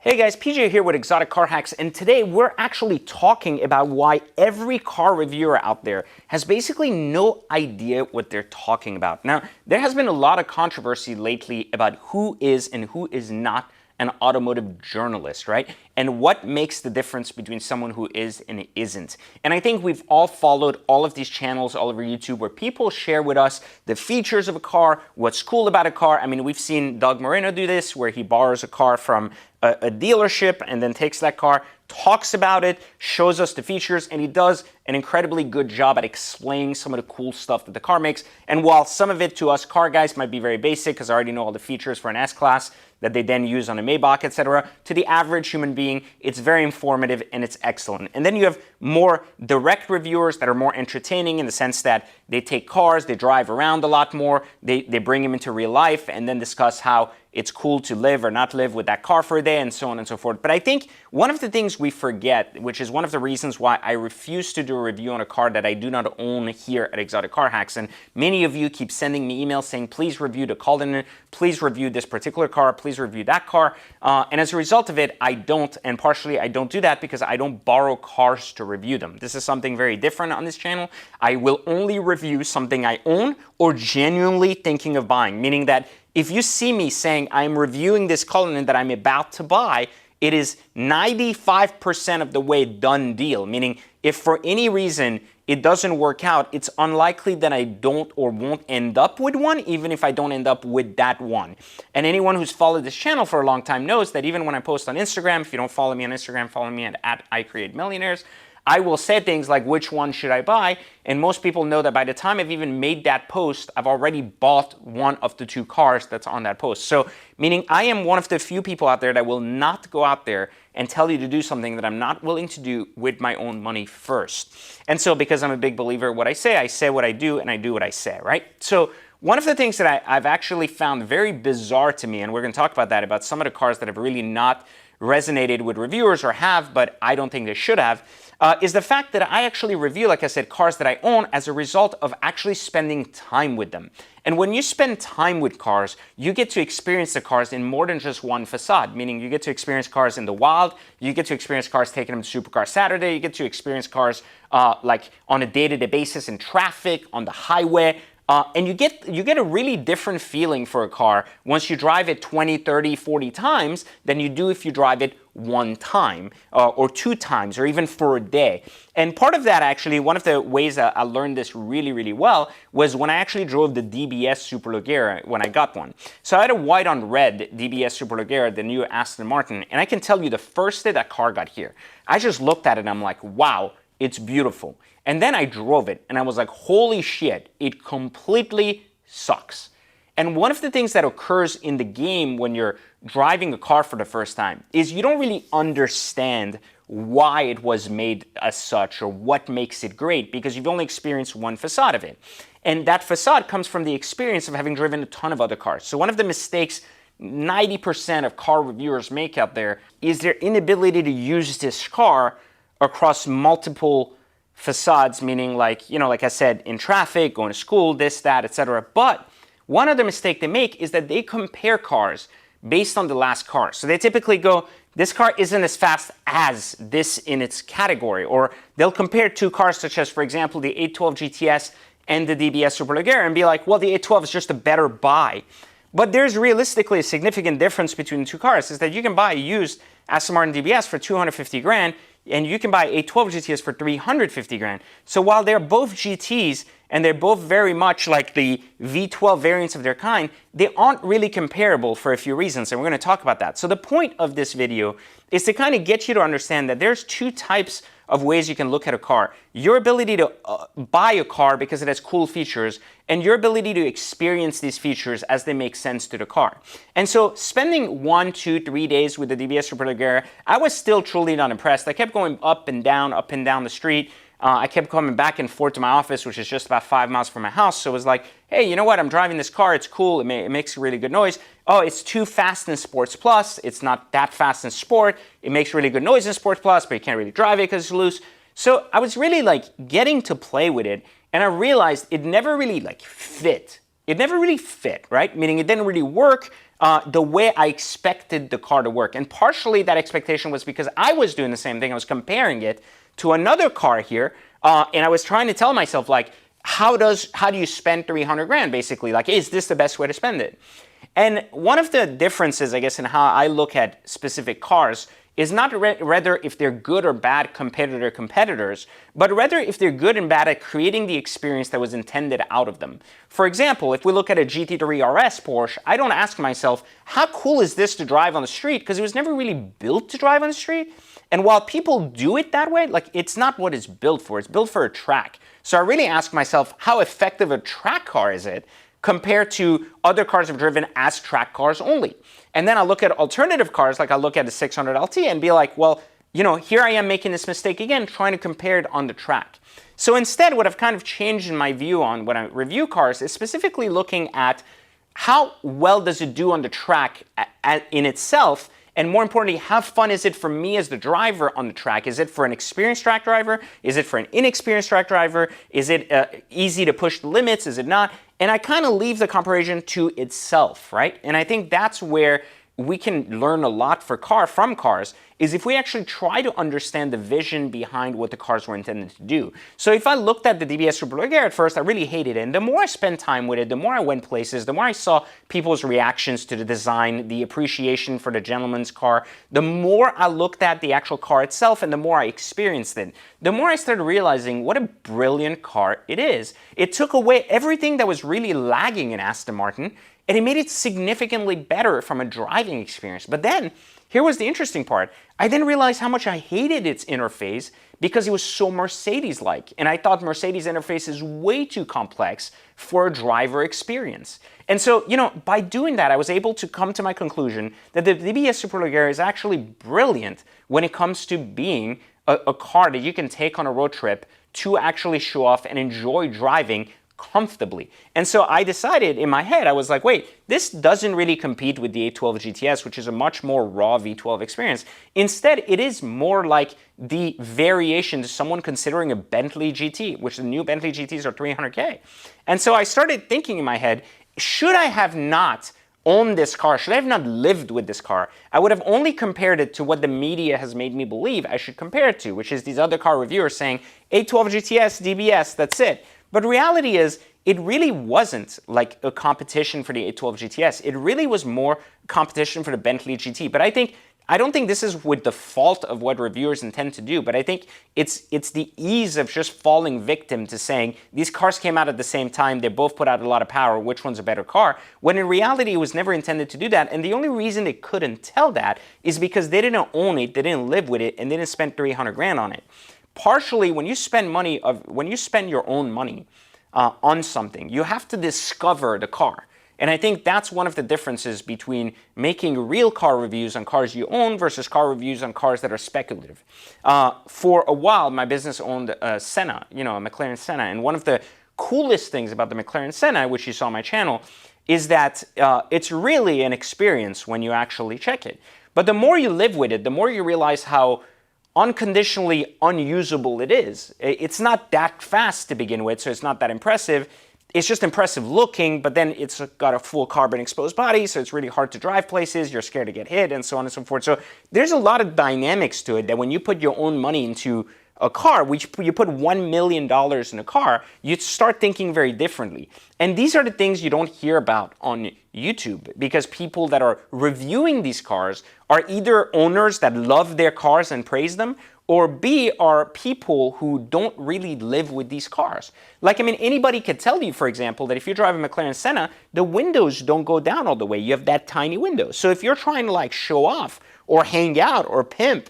Hey guys, PJ here with Exotic Car Hacks, and today we're actually talking about why every car reviewer out there has basically no idea what they're talking about. Now, there has been a lot of controversy lately about who is and who is not an automotive journalist, right? And what makes the difference between someone who is and isn't. And I think we've all followed all of these channels all over YouTube where people share with us the features of a car, what's cool about a car. I mean, we've seen Doug Moreno do this, where he borrows a car from a dealership and then takes that car, talks about it, shows us the features, and he does an incredibly good job at explaining some of the cool stuff that the car makes. And while some of it to us car guys might be very basic, because I already know all the features for an S-Class that they then use on a Maybach, etc., to the average human being, it's very informative and it's excellent. And then you have more direct reviewers that are more entertaining in the sense that they take cars, they drive around a lot more, they bring them into real life and then discuss how it's cool to live or not live with that car for a day and so on and so forth. But I think one of the things we forget, which is one of the reasons why I refuse to do a review on a car that I do not own here at Exotic Car Hacks, and many of you keep sending me emails saying, please review the Cullinan, please review this particular car, please review that car. And as a result of it, I don't, and partially I don't do that because I don't borrow cars to review them. This is something very different on this channel. I will only review something I own or genuinely thinking of buying, meaning that if you see me saying I'm reviewing this Cullinan that I'm about to buy, it is 95% of the way done deal, meaning if for any reason it doesn't work out, it's unlikely that I don't or won't end up with one, even if I don't end up with that one. And anyone who's followed this channel for a long time knows that even when I post on Instagram, if you don't follow me on Instagram, follow me at @ICreateMillionaires, I will say things like, which one should I buy? And most people know that by the time I've even made that post, I've already bought one of the two cars that's on that post. So, meaning I am one of the few people out there that will not go out there and tell you to do something that I'm not willing to do with my own money first. And so because I'm a big believer in what I say what I do, and I do what I say, right? So one of the things that I've actually found very bizarre to me, and we're going to talk about that, about some of the cars that have really not resonated with reviewers or have, but I don't think they should have, is the fact that I actually review, like I said, cars that I own as a result of actually spending time with them. And when you spend time with cars, you get to experience the cars in more than just one facade, meaning you get to experience cars in the wild, you get to experience cars taking them to Supercar Saturday, you get to experience cars like on a day-to-day basis in traffic, on the highway, and you get a really different feeling for a car once you drive it 20, 30, 40 times than you do if you drive it one time or two times or even for a day. And part of that, actually, one of the ways that I learned this really, really well was when I actually drove the DBS Superleggera when I got one. So I had a white on red DBS Superleggera, the new Aston Martin, and I can tell you the first day that car got here, I just looked at it and I'm like, wow, it's beautiful. And then I drove it and I was like, holy shit, it completely sucks. And one of the things that occurs in the game when you're driving a car for the first time is you don't really understand why it was made as such or what makes it great because you've only experienced one facade of it. And that facade comes from the experience of having driven a ton of other cars. So one of the mistakes 90% of car reviewers make out there is their inability to use this car across multiple facades, meaning like, like I said, in traffic, going to school, this, that, etc. But one other mistake they make is that they compare cars based on the last car. So they typically go, this car isn't as fast as this in its category. Or they'll compare two cars such as, for example, the 812 GTS and the DBS Superleggera and be like, well, the 812 is just a better buy. But there's realistically a significant difference between the two cars, is that you can buy a used Aston Martin DBS for 250 grand, and you can buy 812 GTS for 350 grand. So while they're both GTs, and they're both very much like the V12 variants of their kind, they aren't really comparable for a few reasons, and we're going to talk about that. So the point of this video is to kind of get you to understand that there's two types of ways you can look at a car. Your ability to buy a car because it has cool features, and your ability to experience these features as they make sense to the car. And so spending 1, 2, 3 days with the DBS Superleggera, I was still truly not impressed. I kept going up and down the street. I kept coming back and forth to my office, which is just about 5 miles from my house. So it was like, hey, you know what? I'm driving this car. It's cool. It makes a really good noise. Oh, it's too fast in Sports Plus. It's not that fast in Sport. It makes really good noise in Sports Plus, but you can't really drive it because it's loose. So I was really like getting to play with it, and I realized it never really like fit. It never really fit, right? Meaning it didn't really work the way I expected the car to work. And partially that expectation was because I was doing the same thing. I was comparing it to another car here, and I was trying to tell myself, like, how do you spend 300 grand, basically? Like, is this the best way to spend it? And one of the differences, I guess, in how I look at specific cars is not rather if they're good or bad competitors, but rather if they're good and bad at creating the experience that was intended out of them. For example, if we look at a GT3 RS Porsche, I don't ask myself, how cool is this to drive on the street? Because it was never really built to drive on the street. And while people do it that way, like, it's not what it's built for. It's built for a track. So I really ask myself, how effective a track car is it compared to other cars I've driven as track cars only? And then I look at alternative cars, like I look at the 600 LT and be like, well, you know, here I am making this mistake again, trying to compare it on the track. So instead, what I've kind of changed in my view on when I review cars is specifically looking at how well does it do on the track in itself, and more importantly, how fun is it for me as the driver on the track? Is it for an experienced track driver? Is it for an inexperienced track driver? Is it easy to push the limits? Is it not? And I kind of leave the comparison to itself, right? And I think that's where we can learn a lot from cars, is if we actually try to understand the vision behind what the cars were intended to do. So if I looked at the DBS Superleggera at first, I really hated it. And the more I spent time with it, the more I went places, the more I saw people's reactions to the design, the appreciation for the gentleman's car, the more I looked at the actual car itself and the more I experienced it, the more I started realizing what a brilliant car it is. It took away everything that was really lagging in Aston Martin, and it made it significantly better from a driving experience. But then, here was the interesting part. I then realized how much I hated its interface because it was so Mercedes-like. And I thought Mercedes interface is way too complex for a driver experience. And so, you know, by doing that, I was able to come to my conclusion that the DBS Superleggera is actually brilliant when it comes to being a car that you can take on a road trip to actually show off and enjoy driving comfortably. And so I decided in my head, I was like, wait, this doesn't really compete with the 812 GTS, which is a much more raw V12 experience. Instead, it is more like the variation to someone considering a Bentley GT, which the new Bentley GTs are 300K. And so I started thinking in my head, should I have not owned this car, should I have not lived with this car, I would have only compared it to what the media has made me believe I should compare it to, which is these other car reviewers saying 812 GTS, DBS, that's it. But reality is, it really wasn't like a competition for the 812 GTS. It really was more competition for the Bentley GT. But I don't think this is with the fault of what reviewers intend to do, but I think it's the ease of just falling victim to saying these cars came out at the same time, they both put out a lot of power, which one's a better car, when in reality it was never intended to do that. And the only reason they couldn't tell that is because they didn't own it, they didn't live with it, and they didn't spend 300 grand on it. Partially, when you spend your own money on something, you have to discover the car. And I think that's one of the differences between making real car reviews on cars you own versus car reviews on cars that are speculative. For a while, my business owned a Senna, a McLaren Senna. And one of the coolest things about the McLaren Senna, which you saw on my channel, is that it's really an experience when you actually check it. But the more you live with it, the more you realize how unconditionally unusable it is. It's not that fast to begin with, so it's not that impressive. It's just impressive looking, but then it's got a full carbon exposed body, so it's really hard to drive places, you're scared to get hit, and so on and so forth. So there's a lot of dynamics to it that when you put your own money into a car, which you put $1 million in a car, you start thinking very differently. And these are the things you don't hear about on YouTube, because people that are reviewing these cars are either owners that love their cars and praise them, or B, are people who don't really live with these cars. Like, anybody could tell you, for example, that if you drive a McLaren Senna, the windows don't go down all the way. You have that tiny window. So if you're trying to like show off or hang out or pimp,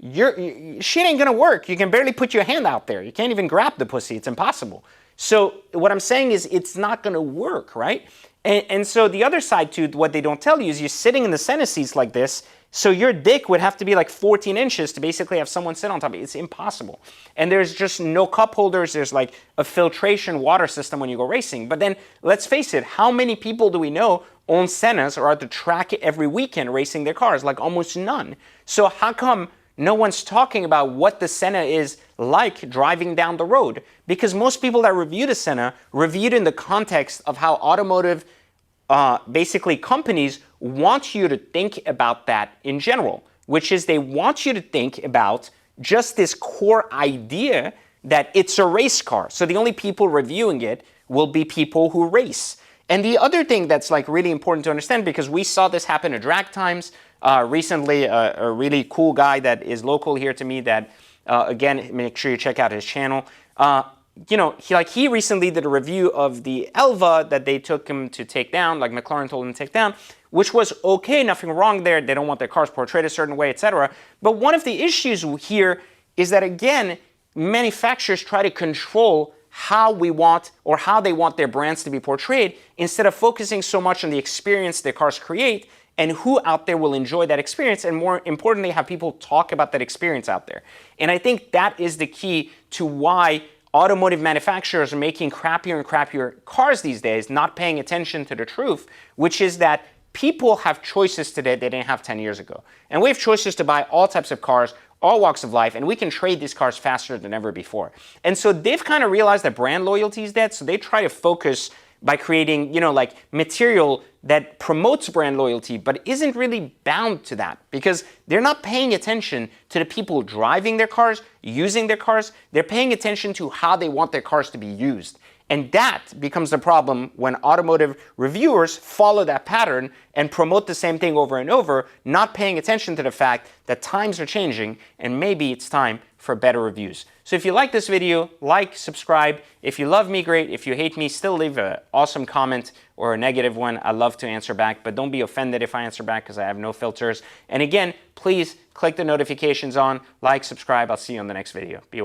shit ain't gonna work. You can barely put your hand out there. You can't even grab the pussy. It's impossible. So what I'm saying is it's not gonna work, right? And so the other side to what they don't tell you is you're sitting in the Senna seats like this, so your dick would have to be like 14 inches to basically have someone sit on top of it. It's impossible. And there's just no cup holders. There's like a filtration water system when you go racing. But then let's face it, how many people do we know own Sennas or are at the track every weekend racing their cars? Like almost none. So how come no one's talking about what the Senna is like driving down the road? Because most people that review the Senna reviewed in the context of how automotive basically companies want you to think about that in general, which is they want you to think about just this core idea that it's a race car. So the only people reviewing it will be people who race. And the other thing that's like really important to understand, because we saw this happen at Drag Times recently, a really cool guy that is local here to me that, again, make sure you check out his channel. He recently did a review of the Elva that they took him to take down, like McLaren told him to take down, which was okay, nothing wrong there. They don't want their cars portrayed a certain way, etc. But one of the issues here is that, again, manufacturers try to control how we want or how they want their brands to be portrayed instead of focusing so much on the experience their cars create and who out there will enjoy that experience, and more importantly, have people talk about that experience out there. And I think that is the key to why automotive manufacturers are making crappier and crappier cars these days, not paying attention to the truth, which is that people have choices today they didn't have 10 years ago. And we have choices to buy all types of cars, all walks of life, and we can trade these cars faster than ever before. And so they've kind of realized that brand loyalty is dead, so they try to focus by creating, material that promotes brand loyalty, but isn't really bound to that, because they're not paying attention to the people driving their cars, using their cars. They're paying attention to how they want their cars to be used. And that becomes the problem when automotive reviewers follow that pattern and promote the same thing over and over, not paying attention to the fact that times are changing and maybe it's time for better reviews. So if you like this video, like, subscribe. If you love me, great. If you hate me, still leave an awesome comment or a negative one. I love to answer back, but don't be offended if I answer back because I have no filters. And again, please click the notifications on, like, subscribe. I'll see you on the next video. Be well.